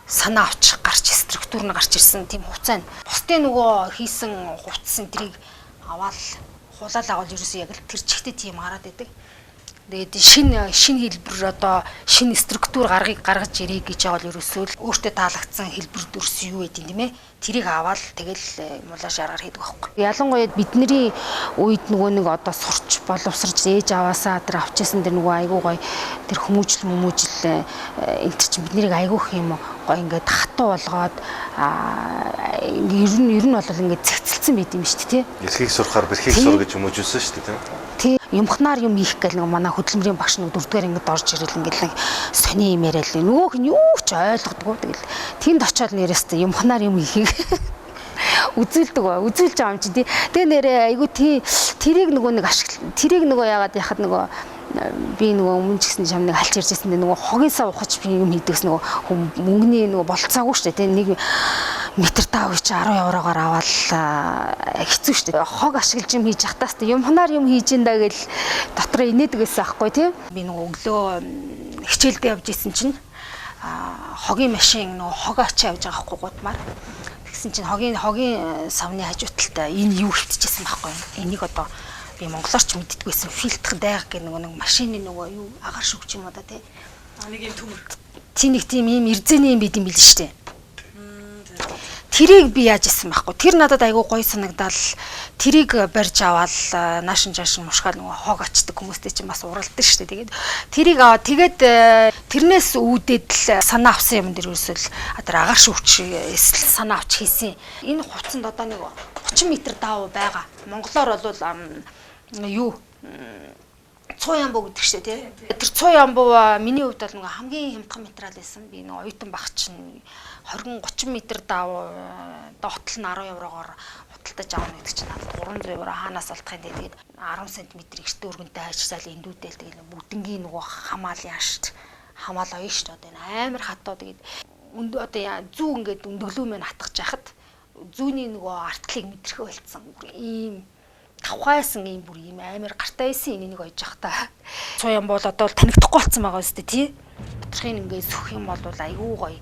санаа авчих гарч структур нь гарч ирсэн тийм хуцаа. Бусдын нөгөө хийсэн хувцсан тэрийг аваад хулаал аваад ерөөсөө яг л тэр чигтээ тийм гараад идэг. Тэгээд шинэ хэлбэр одоо шинэ структур гаргаж ирэх гэж байгаа бол ерөөсөө л өөртөө таалагдсан хэлбэр дүрс юу гэдэг юм тийм ээ. Тэрийг аваад тэгэл мулаа шаргаар хийдэг байхгүй. Ялангуяа бидний үед нөгөө нэг одоо сурч боловсрч ээж аваасаа тэр авчээсэн тэр нөгөө айгуу гоё тэр хүмүүжил энэ чинь биднийг айгуух юм гоё ингээд хатуу болгоод ер нь бол ингээд цэгцэлсэн байт юм шүү дээ тий. Эрхийг сурахаар бэрхийг сур гэж хүмүүжүүлсэн шүү дээ тий. Юмхнаар юм хийх гэл нэг манай хөдөлмөрийн багш нэг дөрөвдүгээр ингээд орж ирэл ингээд нэг сони юм яриад л нөгөөх нь юу ч ойлгодгоо тэгэл тэнд очиод нэрээсээ юмхнаар юм хийхийг үзүүлдэг үзүүлж байгаа юм чи тий. Тэгээ нэрээ айгу тий тэрийг нөгөө нэг тэрийг нөгөө яагаад яхад нөгөө би нөгөө өмнө ч гэсэн чам нэг халж ярьж байсан нөгөө хогынсаа ухаж би юм хийдэгс нөгөө мөнгөний нөгөө болцоогүй шүү дээ тий. Нэг метр тав чи 10 еврогоор аваад хэцүү шүү дээ. Хог ашиглаж юм хийж явахтаас юмхнаар юм хийж ин даа гэл дотор инээдэг байсан аахгүй тий. Би нөгөө өглөө хичээлдээ явж исэн чинь хогийн машин нөгөө хог ачаа явж байгаа аахгүй гудмаар. Тэгсэн чинь хогийн савны хажууталтай энэ юу хөвтчихсэн байхгүй. Энийг одоо би монголоор ч мэддэггүйсэн фильтр дайг гэх нэг машины нөгөө юу агаар шүгч юм уу да тий. Нэг юм төмөр. Нэг тийм ийм эрзэний юм бид юм бил штэ. Тэрийг би яаж исэн байхгүй. Тэр надад айгүй гоё санагдал. Тэрийг барьж аваад наашин жаашин мушгаал нөгөө хог очдаг хүмүүстэй чинь бас уралдсан штэ. Тэгээд тэрийг аваад тэгээд тэрнээс үүдээд л санаа авсан юм дэр ерөөсөл тэр агаар шүгч эсэл санаа авч хийсэн. Энэ хуцанд одоо нэг 30 м даваа байгаа. Монголоор бол юу Цуямбу гэдэг шүү дээ тий. Тэр Цуямбу миний хувьд бол нэг хамгийн хямдхан материал байсан. Би нэг оюутан баг чинь 20-30 м даваа доотл нь 10 еврогоор худалдаж авах гэдэг чинь 300 евро хаанаас олдохын тэгээд 10 см эртөө өргөнтэй ажиллал эндүүдэл тэгээд бүгднгийн нөгөө хамаалын ашт хамаал оё шүү дээ. Амар хатуу тэгээд одоо зүү ингээд өндөглөө мэн хатгаж яхад зүүний нөгөө артлыг мэдрэхэ болцсон. Ийм тавхайсан ийм бүр ийм амар гартай байсан энийг ойж явах та. Цуям бол одоо танигдахгүй болсон байгаа үстэй тий. Доторхын ингээд сөх юм бол айгүй гоё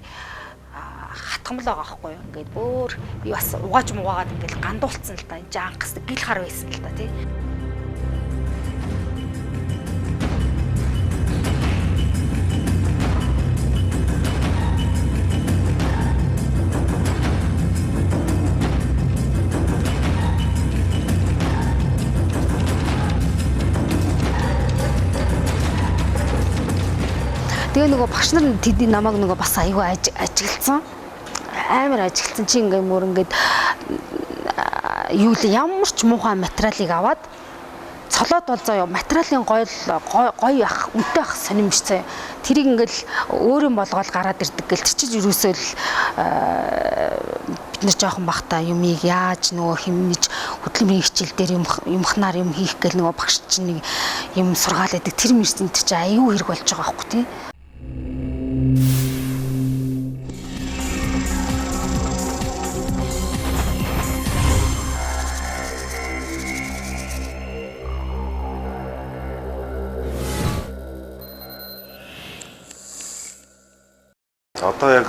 хатгамл байгаа байхгүй юу. Ингээд бүр би бас угааж муугаад ингээд гандуулцсан л та. Энд анхс гил хар байсан л та тий. Тэгээ нөгөө багш нар тэдний намайг нөгөө бас аюу ажиглсан. Амар ажиглсан чи ингээ мөр ингээд юу л ямар ч муухай материалыг аваад цолоод бол заяа материалын гоё ах үнэтэй ах сонирмж заяа. Тэрийг ингээл өөрийн болгоод гараад ирдэг гэл чи юусоо л бид нар жоохон бахта юмыг яаж нөгөө хэмнэж хөдөлмөрийн хичээл дээр юмхнаар юм хийх гэл нөгөө багш чинь нэг юм сургаал байдаг. Тэр мэрсэнд чи аюу хэрэг болж байгаа байхгүй тий. Одоо яг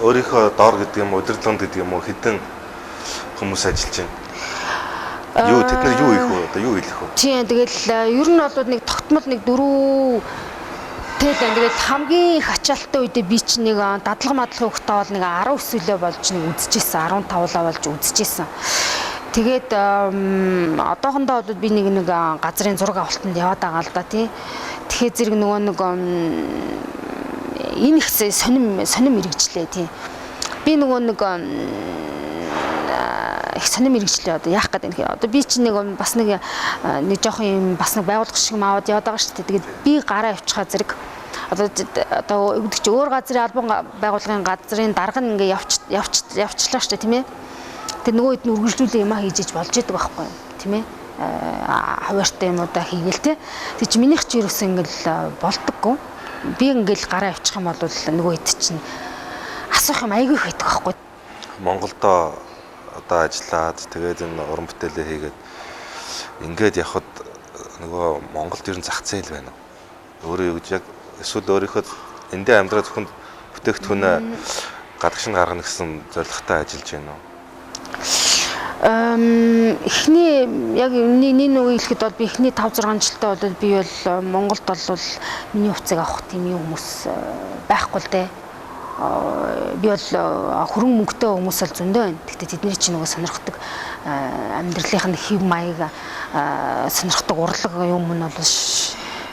өөрийнхөө доор гэдэг юм удирдлаганд гэдэг юм уу хэдэн хүмүүс ажиллаж байна? Юу тэд нар юу хийх вэ? Одоо юу хэлэх вэ? Тийм тэгэл ер нь бол нэг тогтмол нэг 4 тэгэл тэгээд хамгийн их ачаалттай үедээ би чинь нэг дадлага мадлахын хөхтөө бол нэг 10 өсвөлөө болж нэг үзчихсэн 15 болж үзчихсэн. Тэгээд одоохондоо бол би нэг газрын зураг авалтанд яваад байгаа л да тий. Тэгэхээр зэрэг нөгөө нэг энэ их сонирм мэрэгчлээ тий. Би нөгөө нэг их сонирм мэрэгчлээ одоо яах гэдэг юм. Одоо би чинь нэг бас нэг жоохон юм бас нэг байгууллага шиг аваад яваад байгаа шүү дээ. Тэгээд би гараа авчихаа зэрэг одоо өгдөг чи өөр газрын албан байгууллагын газрын дарга нь ингээ явчлаа шүү дээ тийм ээ. Тэр нөгөө хэд нь үргэлжлүүлээ юм хийж иж болж идэг байхгүй юм тийм ээ. Хуваартай юмудаа хийгээл те. Тэг чи минийх чи ерөөсөө ингээл болдоггүй. Би ингээл гараа авчих юм бол нөгөө хэд чинь асуух юм айгүй их байдаг байхгүй. Монголдо одоо ажиллаад тэгээд энэ уран бүтээлээ хийгээд ингээд явхад нөгөө Монголд ер нь зах зээл байна уу? Өөрөө юу гэж яг эсвэл өөрийнхөө эндээ амьдраа зөвхөн бүтээгдэхүүнээ гадагш нь гаргана гэсэн зорилготой ажиллаж байна уу? Эхний яг энэ үе хэлэхэд бол би эхний 5 6 жилдээ бол би бол Монголд бол миний хувцсыг авах тийм юм хүмүүс байхгүй л дээ. Би бол хөрөнгө мөнгөтэй хүмүүс л зөндөө байна. Гэхдээ тэдний чинь нөгөө сонирхдаг амьдралын хэв маяг сонирхдаг урлаг юм нь бол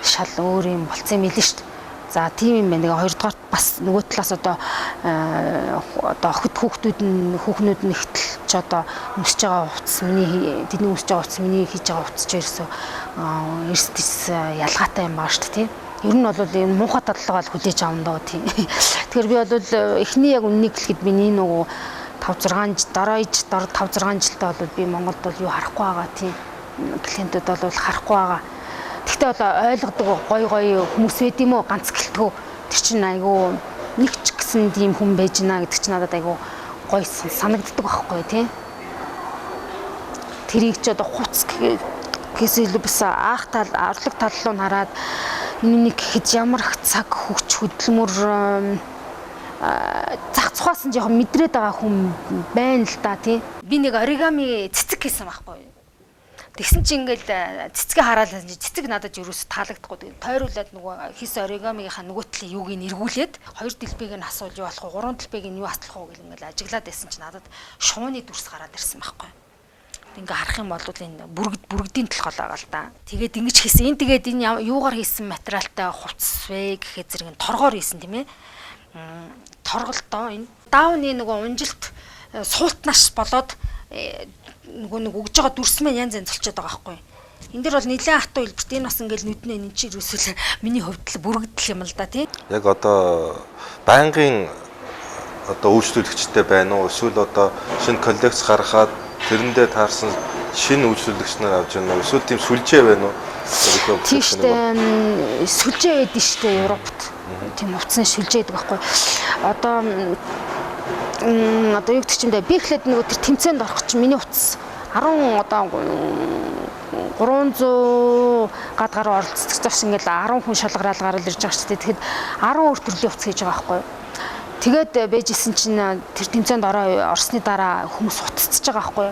шал өөр юм болцсон юм билээ шүү дээ. За тийм юм байна. Хоёрдугаар бас нөгөө талаас одоо охид хүүхнүүд нь ихтэл ч одоо өмсөж байгаа хувцас тэдний өмсөж байгаа хувцас миний хийж байгаа хувцас ч эрс ялгаатай юм байна шүү дээ. Ер нь бол энэ муухай тадлага бол хүлээж авна доо тийм. Тэгэхээр би бол эхний яг үннийг хэлэхэд миний нөгөө 5 6 жилдээ бол би Монголд бол юу харахгүй байгаа тийм. Клиентүүд бол харахгүй байгаа. Гэхдээ бол ойлгодог гой хүмүүс байд юм уу ганц гэлтгөө. Тэр чинь айгүй нэг ч гэсэн тийм хүн байж гинэ гэдэг чинь надад айгүй гой санагддаг байхгүй тийм. Тэрийг ч одоо хуц гэхээс илүү бас аах тал орлог тал руу хараад нэг гэхэд ямар их цаг хүч хөдөлмөр зах цухаас нь жоохон мэдрээд байгаа хүн байна л да тий. Би нэг оригами цэцэг хийсэн байхгүй. Тэгсэн чинь ингээл цэцгээ хараад цэцэг надад ерөөс таалагдахгүй. Тойруулаад нөгөө хийсэн оригамигийнхаа нөгөө талын юуг нь эргүүлээд хоёр дэлбэгийг нь асуул юу болох вэ? Гурван дэлбэгийг нь юу атлах вэ гэл ингээл ажиглаад байсан чинь надад шууны дүрс гараад ирсэн байхгүй. Ингээ харах юм бол энэ бүргэдийн толгой байгаа л да. Тэгээд ингэж хийсэн. Энэ тэгээд энэ юугаар хийсэн материалтай хувцас вэ гэхэд зэрэг торгоор хийсэн тийм ээ. Торголтоо энэ даавны нөгөө унжилт суултнаш болоод нэг өгж байгаа дүрс мэн янз янз болчиход байгаа байхгүй. Энд дэр бол нэлээд хатуу хэлбэрт энэ бас ингээл нүднэ энэ чинь ерөөсөө миний хувьд л бүргэдэл юм л да тийм. Яг одоо байнгын одоо үйлчлүүлэгчтэй байна уу? Эсвэл одоо шинэ коллекц гаргахад тэрэндээ таарсан шинэ үйлчлүүлэгч нар авч байна уу? Эсвэл тийм сүлжээ байна уу? Тийштэй сүлжээ байдаг шүү дээ Европт. Тийм хувцсны сүлжээ байдаг байхгүй. Одоо юу гэдэг чинь би ихлээд нөгөө тэр тэмцээнд орох чинь миний хувцас 10 одоо 300 гад гаруй оролцдог зогс ингээл 10 хүн шалгараал гарал ирж байгаа шүү дээ. Тэгэхэд 10 өөр төрлийн хувцас хийж байгаа байхгүй. Тэгээд бэжсэн чинь тэр тэмцээнд орсны дараа хүмүүс утасчихж байгаа байхгүй.